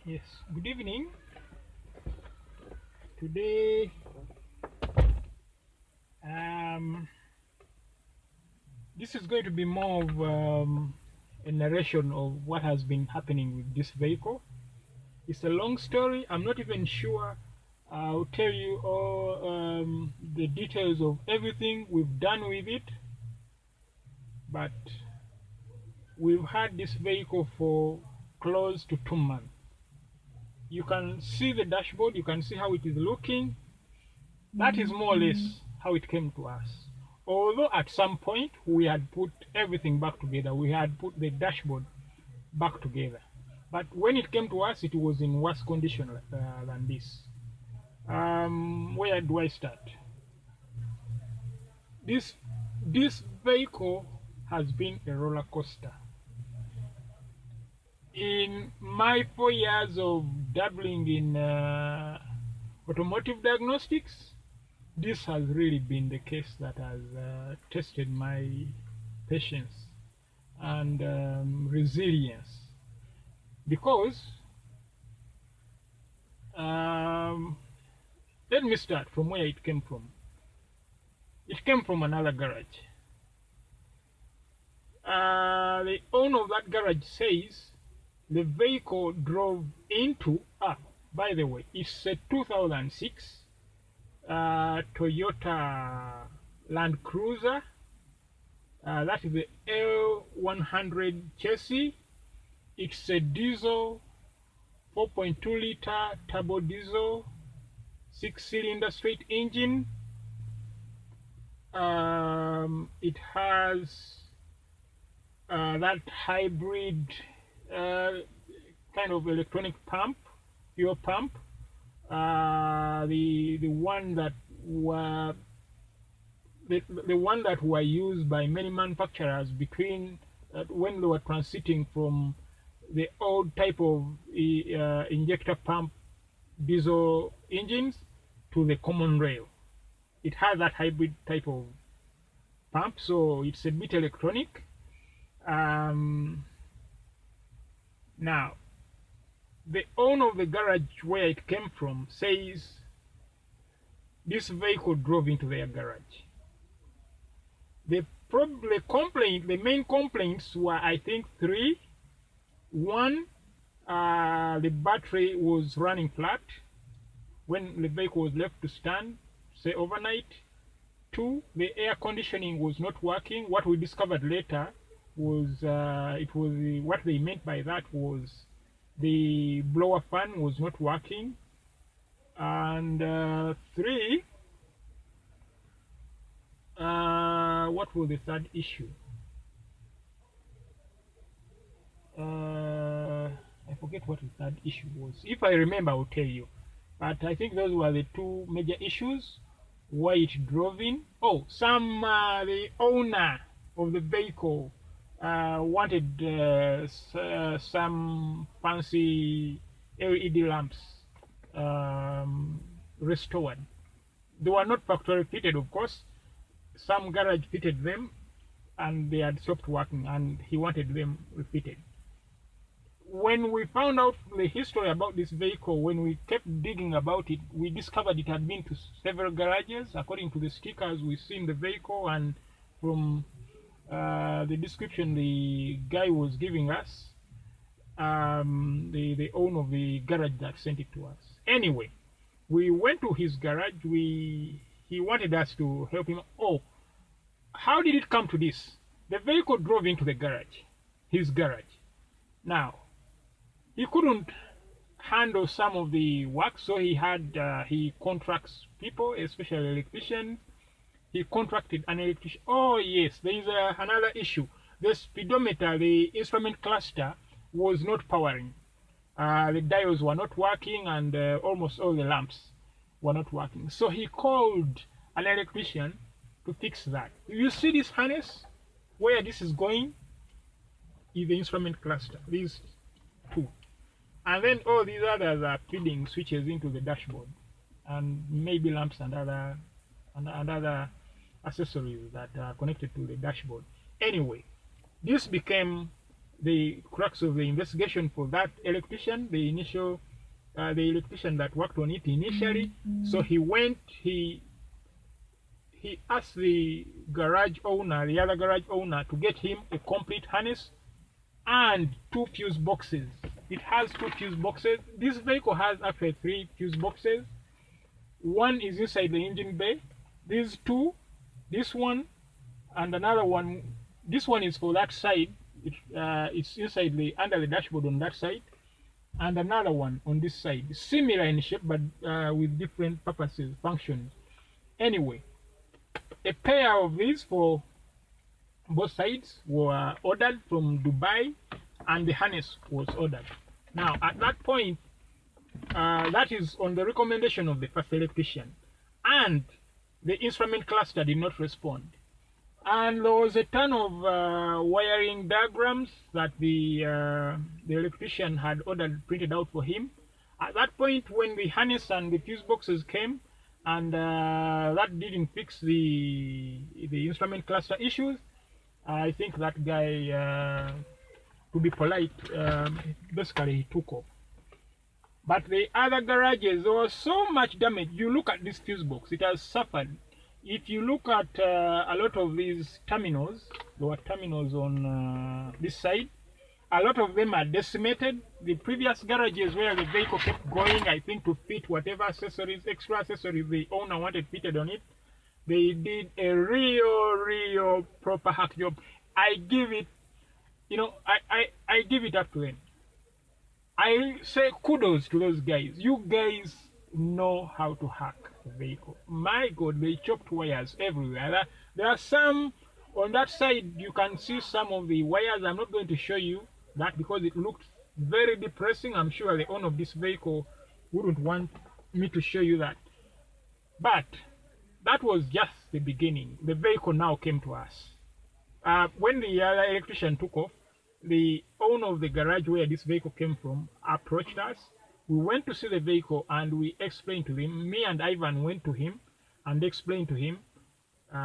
Yes, good evening. Today, this is going to be more of a narration of what has been happening with this vehicle. It's a long story. I'm not even sure I'll tell you all the details of everything we've done with it, but we've had this vehicle for close to 2 months. You can see the dashboard, you can see how it is looking. That is more or less how it came to us. Although at some point we had put everything back together, we had put the dashboard back together. But when it came to us, it was in worse condition than this. Where do I start? This vehicle has been a roller coaster. In my 4 years of dabbling in automotive diagnostics, this has really been the case that has tested my patience and resilience, because let me start from where it came from. It came from another garage. The owner of that garage says the vehicle drove into, by the way, it's a 2006 Toyota LandCruiser. That is the L100 chassis. It's a diesel, 4.2 liter turbo diesel, 6-cylinder straight engine. It has that hybrid kind of electronic pump, fuel pump. The one that were the one that were used by many manufacturers between when they were transiting from the old type of injector pump diesel engines to the common rail. It has that hybrid type of pump, so it's a bit electronic. Now, the owner of the garage where it came from says this vehicle drove into their garage. The main complaints were, I think, three. One, the battery was running flat when the vehicle was left to stand, say overnight. Two, the air conditioning was not working. What we discovered later was what they meant by that was the blower fan was not working. And three, what was the third issue? I forget what the third issue was. If I remember, I'll tell you. But I think those were the two major issues why it drove in. Oh, the owner of the vehicle wanted some fancy LED lamps restored. They were not factory fitted, of course. Some garage fitted them and they had stopped working, and he wanted them refitted. When we found out the history about this vehicle, when we kept digging about it, we discovered it had been to several garages according to the stickers we see in the vehicle and from the description the guy was giving us, the owner of the garage that sent it to us. Anyway, we went to his garage. He wanted us to help him. Oh, how did it come to this? The vehicle drove into the garage, his garage. Now, he couldn't handle some of the work, so he contracts people, especially electricians. He contracted an electrician. Oh yes, there is another issue. The speedometer, the instrument cluster, was not powering. The diodes were not working, and almost all the lamps were not working. So he called an electrician to fix that. You see this harness? Where this is going is the instrument cluster. These two. and then all these others are feeding switches into the dashboard, and maybe lamps and other accessories that are connected to the dashboard. Anyway, this became the crux of the investigation for that electrician, the electrician that worked on it initially. So he asked the other garage owner, to get him a complete harness and 2 fuse boxes. It has 2 fuse boxes. This vehicle has actually 3 fuse boxes. One is inside the engine bay. These 2, this one and another one. This one is for that side. It's inside under the dashboard on that side, and another one on this side, similar in shape but with different purposes, functions. Anyway, a pair of these for both sides were ordered from Dubai, and the harness was ordered. Now, at that point, that is on the recommendation of the first electrician, and the instrument cluster did not respond. And there was a ton of wiring diagrams that the electrician had ordered printed out for him. At that point, when the harness and the fuse boxes came, and that didn't fix the instrument cluster issues, I think that guy, to be polite, basically he took off. But the other garages, there was so much damage. You look at this fuse box, it has suffered. If you look at a lot of these terminals, there were terminals on this side. A lot of them are decimated. The previous garages where the vehicle kept going, I think, to fit whatever extra accessories the owner wanted fitted on it, they did a real proper hack job. I give it, I give it up to them. I say kudos to those guys. You guys know how to hack the vehicle. My God, they chopped wires everywhere. There are some on that side. You can see some of the wires. I'm not going to show you that because it looked very depressing. I'm sure the owner of this vehicle wouldn't want me to show you that. But that was just the beginning. The vehicle now came to us. When the other electrician took off, the owner of the garage where this vehicle came from approached us. We went to see the vehicle and we explained to him. Me and Ivan went to him and explained to him.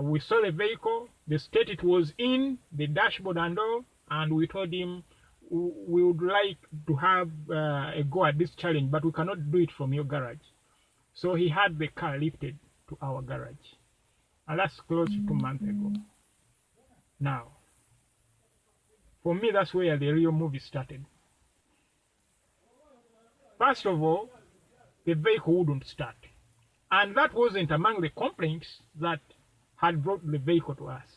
We saw the vehicle, the state it was in, the dashboard and all, and we told him we would like to have a go at this challenge, but we cannot do it from your garage. So he had the car lifted to our garage. And that's close to 2 months ago. Now, for me, that's where the real movie started. First of all, the vehicle wouldn't start. And that wasn't among the complaints that had brought the vehicle to us.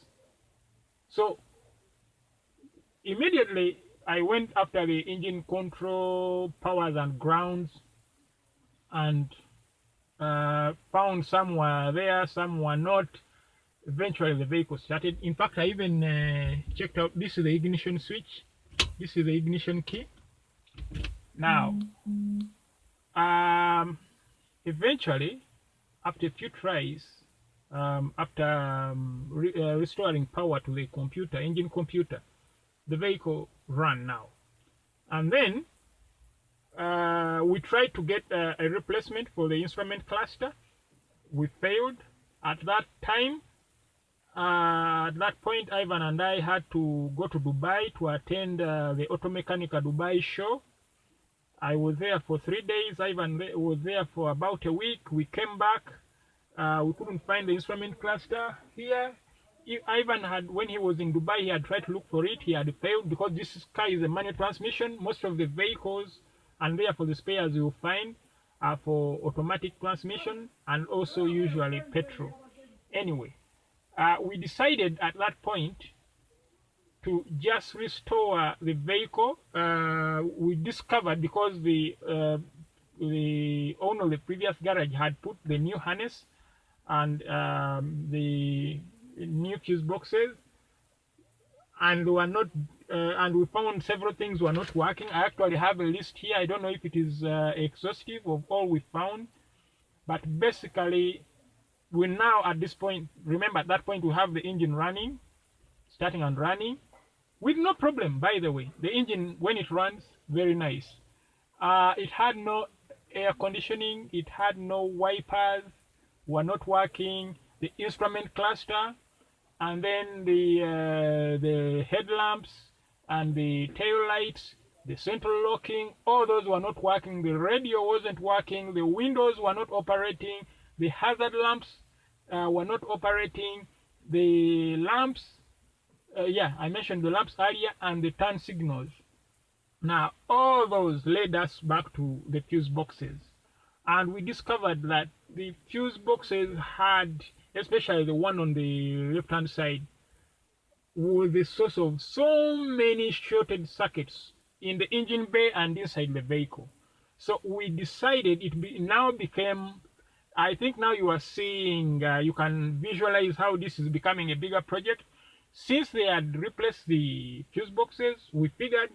So, immediately, I went after the engine control, powers and grounds, and found some were there, some were not. Eventually, the vehicle started. In fact, I even checked out, this is the ignition switch. This is the ignition key. Now, eventually, after a few tries, after restoring power to the computer, engine computer, the vehicle ran now. And then, we tried to get a replacement for the instrument cluster. We failed. At that time, at that point, Ivan and I had to go to Dubai to attend the Auto Mechanica Dubai show. I was there for 3 days. Ivan was there for about a week. We came back. We couldn't find the instrument cluster here. Ivan had, when he was in Dubai, he had tried to look for it. He had failed because this car is a manual transmission. Most of the vehicles, and therefore the spares you will find, are for automatic transmission and also usually petrol. Anyway, we decided at that point to just restore the vehicle. We discovered, because the owner of the previous garage had put the new harness and the new fuse boxes, and they were not, and we found several things were not working. I actually have a list here. I don't know if it is exhaustive of all we found, but basically, we now at this point, remember at that point we have the engine running, starting and running, with no problem, by the way. The engine, when it runs, very nice. It had no air conditioning, it had no wipers, were not working, the instrument cluster, and then the headlamps and the tail lights, the central locking, all those were not working. The radio wasn't working, the windows were not operating, the hazard lamps were not operating, the lamps, yeah, I mentioned the lamps earlier, and the turn signals. Now, all those led us back to the fuse boxes, and we discovered that the fuse boxes had, especially the one on the left hand side, was the source of so many shorted circuits in the engine bay and inside the vehicle. So we decided now became, I think now you are seeing, you can visualize how this is becoming a bigger project. Since they had replaced the fuse boxes, we figured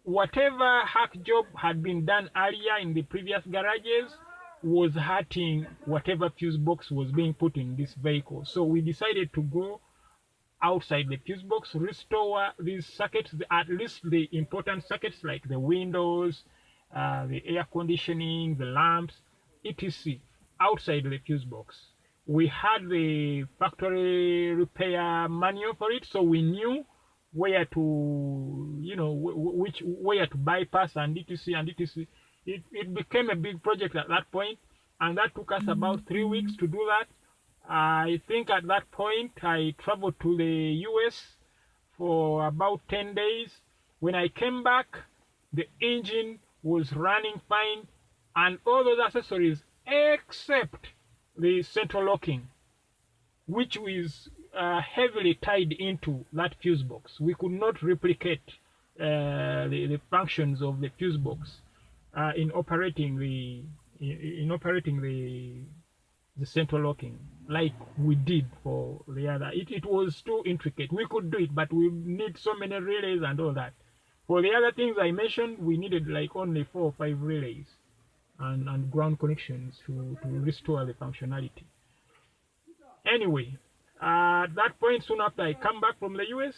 whatever hack job had been done earlier in the previous garages was hurting whatever fuse box was being put in this vehicle. So we decided to go outside the fuse box, restore these circuits, at least the important circuits like the windows, the air conditioning, the lamps, etc., outside the fuse box. We had the factory repair manual for it, so we knew where to, where to bypass and etc. and etc. It became a big project at that point, and that took us about 3 weeks to do that. I think at that point I traveled to the US for about 10 days. When I came back, the engine was running fine and all those accessories except the central locking, which was heavily tied into that fuse box. We could not replicate the functions of the fuse box in operating the central locking like we did for the other. It was too intricate. We could do it, but we need so many relays and all that. For the other things I mentioned, we needed like only 4 or 5 relays and ground connections to restore the functionality. Anyway, at that point, soon after I come back from the US,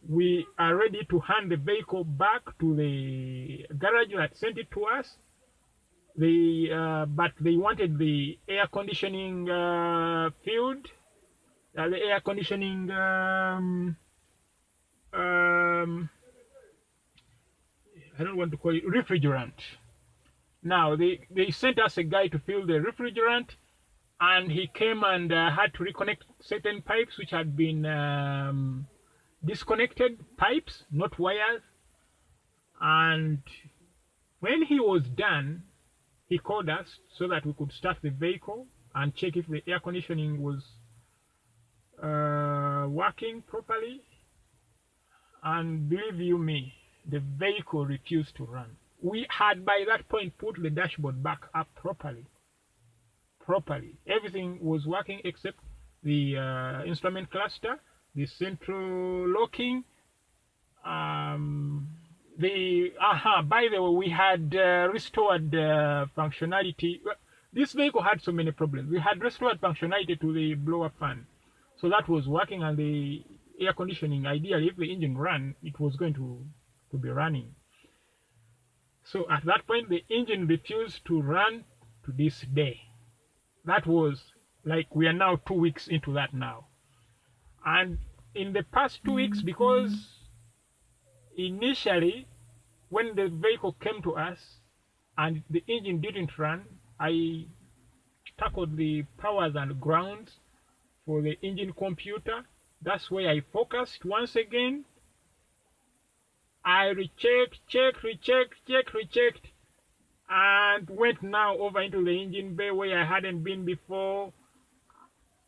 we are ready to hand the vehicle back to the garage that sent it to us. But they wanted the air conditioning field, the air conditioning I don't want to call it refrigerant. Now they sent us a guy to fill the refrigerant, and he came and had to reconnect certain pipes which had been disconnected pipes, not wires. And when he was done, he called us so that we could start the vehicle and check if the air conditioning was working properly. And believe you me, the vehicle refused to run. We had by that point put the dashboard back up properly. Everything was working except the instrument cluster, the central locking. By the way, we had restored functionality. This vehicle had so many problems. We had restored functionality to the blower fan, so that was working, and the air conditioning, ideally if the engine ran, it was going to be running. So at that point the engine refused to run to this day. That was like, we are now 2 weeks into that now. And in the past 2 weeks, because initially when the vehicle came to us and the engine didn't run, I tackled the powers and grounds for the engine computer. That's where I focused once again. I rechecked, rechecked, and went now over into the engine bay where I hadn't been before.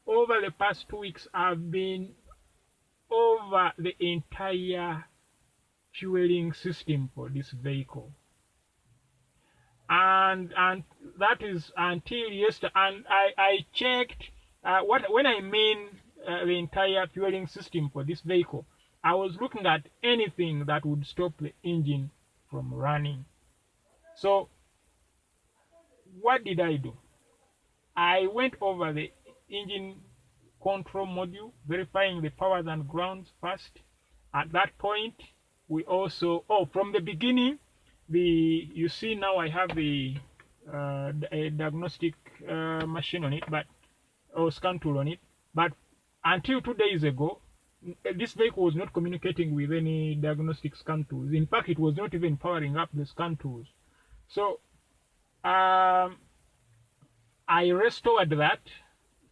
Over the past 2 weeks, I've been over the entire fueling system for this vehicle. And that is until yesterday. And I checked, when I mean the entire fueling system for this vehicle, I was looking at anything that would stop the engine from running. So what did I do? I went over the engine control module, verifying the powers and grounds first. At that point, we also, from the beginning, you see now I have a diagnostic machine on it, or scan tool on it, but until 2 days ago, this vehicle was not communicating with any diagnostic scan tools. In fact, it was not even powering up the scan tools. So I restored that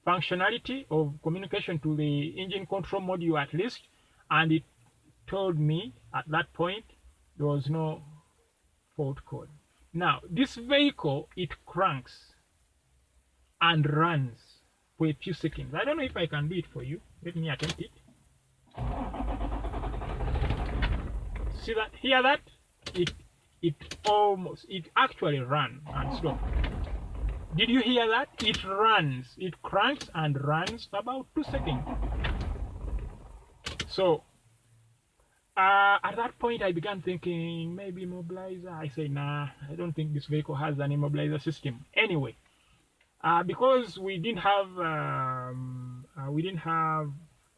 functionality of communication to the engine control module at least, and it told me at that point there was no fault code. Now this vehicle, it cranks and runs for a few seconds. I don't know if I can do it for you. Let me attempt it. See that? Hear that? It actually ran and stopped. Did you hear that? It runs. It cranks and runs for about 2 seconds. So at that point, I began thinking maybe immobilizer. I say, nah, I don't think this vehicle has an immobilizer system. Anyway, because we didn't have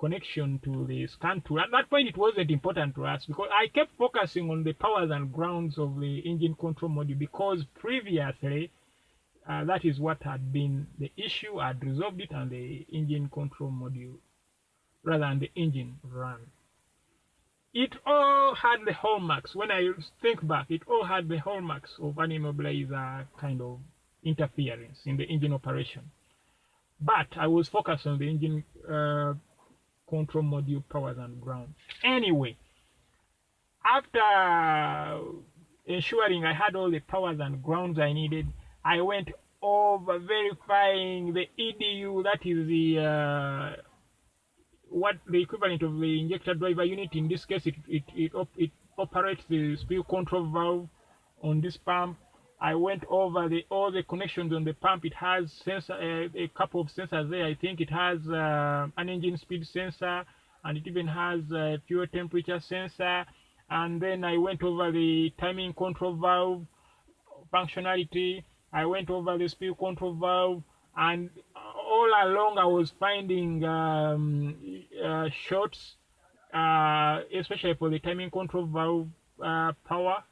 connection to the scan tool. At that point, it wasn't important to us because I kept focusing on the powers and grounds of the engine control module, because previously that is what had been the issue. I'd resolved it, and the engine control module, rather than the engine, ran. It all had the hallmarks. When I think back, it all had the hallmarks of an immobilizer kind of interference in the engine operation. But I was focused on the engine control module powers and ground. Anyway, after ensuring I had all the powers and grounds I needed, I went over verifying the EDU, that is the what the equivalent of the injector driver unit. In this case, it operates the spill control valve on this pump. I went over all the connections on the pump. It has sensor, a couple of sensors there. I think it has an engine speed sensor, and it even has a fuel temperature sensor. And then I went over the timing control valve functionality. I went over the spill control valve, and all along I was finding shorts, especially for the timing control valve power.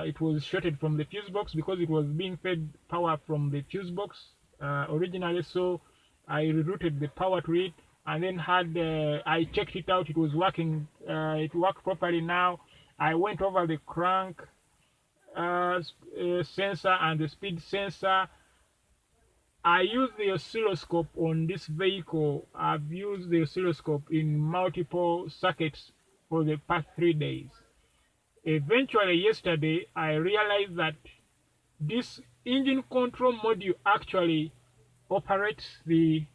It was shorted from the fuse box because it was being fed power from the fuse box originally. So I rerouted the power to it, and then I checked it out. It was working. It worked properly now. I went over the crank sensor and the speed sensor. I used the oscilloscope on this vehicle. I've used the oscilloscope in multiple circuits for the past 3 days. Eventually, yesterday, I realized that this engine control module actually operates the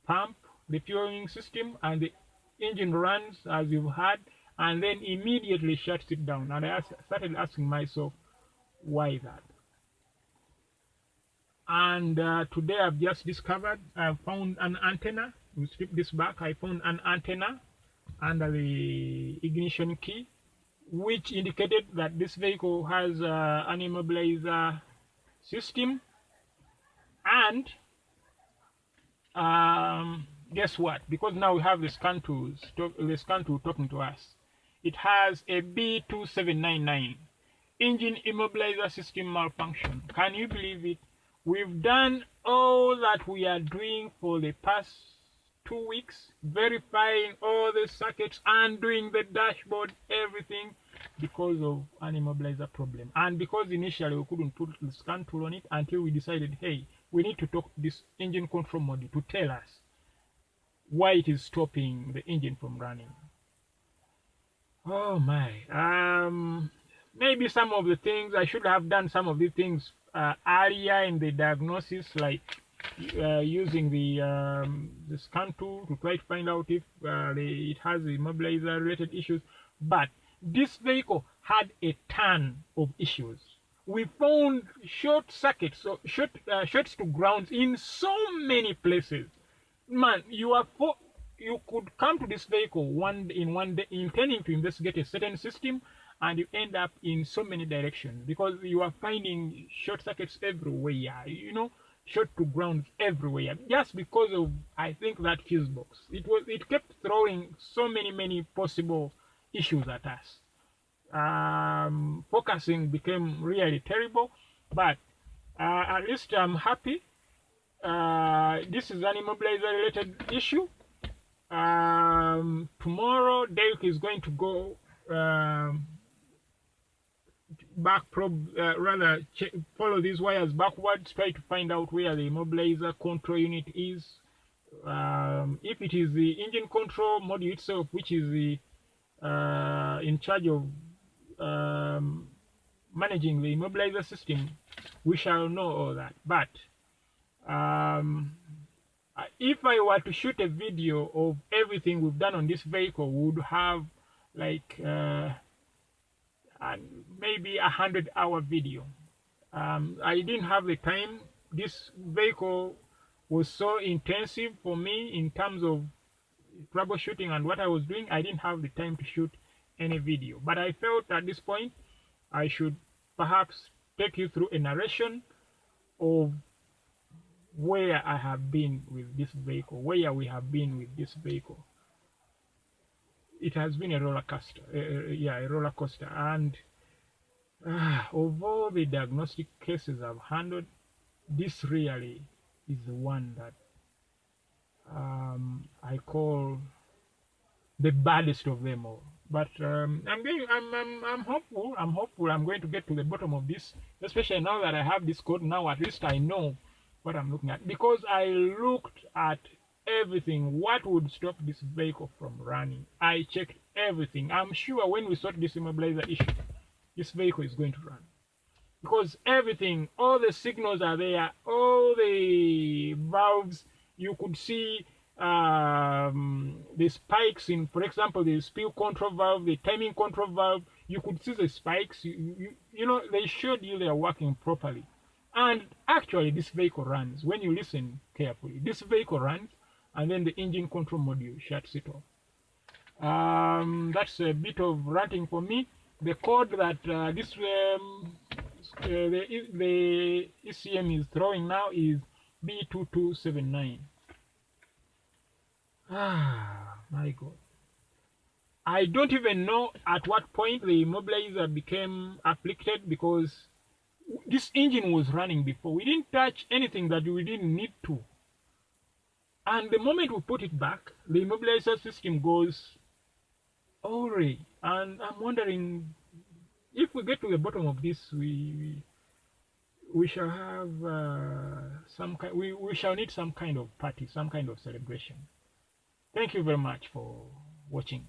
pump, the fueling system, and the engine runs as you've heard, and then immediately shuts it down. And I started asking myself, why that? And today I've just discovered, I found an antenna. We strip this back. I found an antenna under the ignition key, which indicated that this vehicle has an immobilizer system. And guess what? Because now we have the scan tool talking to us. It has a B2799 engine immobilizer system malfunction. Can you believe it? We've done all that we are doing for the past 2 weeks, verifying all the circuits and doing the dashboard, everything, because of an immobilizer problem. And because initially we couldn't put the scan tool on it until we decided, hey, we need to talk to this engine control module to tell us why it is stopping the engine from running. Oh my. Maybe some of the things, I should have done some of these things earlier in the diagnosis, like using the scan tool to try to find out if it has immobilizer related issues. But this vehicle had a ton of issues. We found short circuits, so shorts to grounds in so many places. Man, you could come to this vehicle one day intending to investigate a certain system, and you end up in so many directions because you are finding short circuits everywhere, short to grounds everywhere, just because of, I think, that fuse box. It kept throwing so many possible issues at us. Focusing became really terrible, but at least I'm happy. This is an immobilizer related issue. Tomorrow Derek is going to go back probe, follow these wires backwards, try to find out where the immobilizer control unit is. If it is the engine control module itself, which is the in charge of managing the immobilizer system, we shall know all that. But if I were to shoot a video of everything we've done on this vehicle, we would have like maybe 100-hour video. I didn't have the time. This vehicle was so intensive for me in terms of troubleshooting and what I was doing. I didn't have the time to shoot any video, but I felt at this point I should perhaps take you through a narration of where I have been with this vehicle, where we have been with this vehicle. It has been a roller coaster, a roller coaster, and of all the diagnostic cases I've handled, this really is the one that I call the baddest of them all. But I'm hopeful. I'm hopeful. I'm going to get to the bottom of this, especially now that I have this code. Now at least I know what I'm looking at, because I looked at everything. What would stop this vehicle from running? I checked everything. I'm sure when we sort this immobilizer issue, this vehicle is going to run, because everything, all the signals are there, all the valves. You could see the spikes in, for example, the spill control valve, the timing control valve. You could see the spikes. You know, they showed you they are working properly. And actually, this vehicle runs. When you listen carefully, this vehicle runs, and then the engine control module shuts it off. That's a bit of ranting for me. The code that the ECM is throwing now is B2279. My God. I don't even know at what point the immobilizer became afflicted, because this engine was running before. We didn't touch anything that we didn't need to. And the moment we put it back, the immobilizer system goes awry. And I'm wondering, if we get to the bottom of this, we shall have some kind. We shall need some kind of party, some kind of celebration. Thank you very much for watching.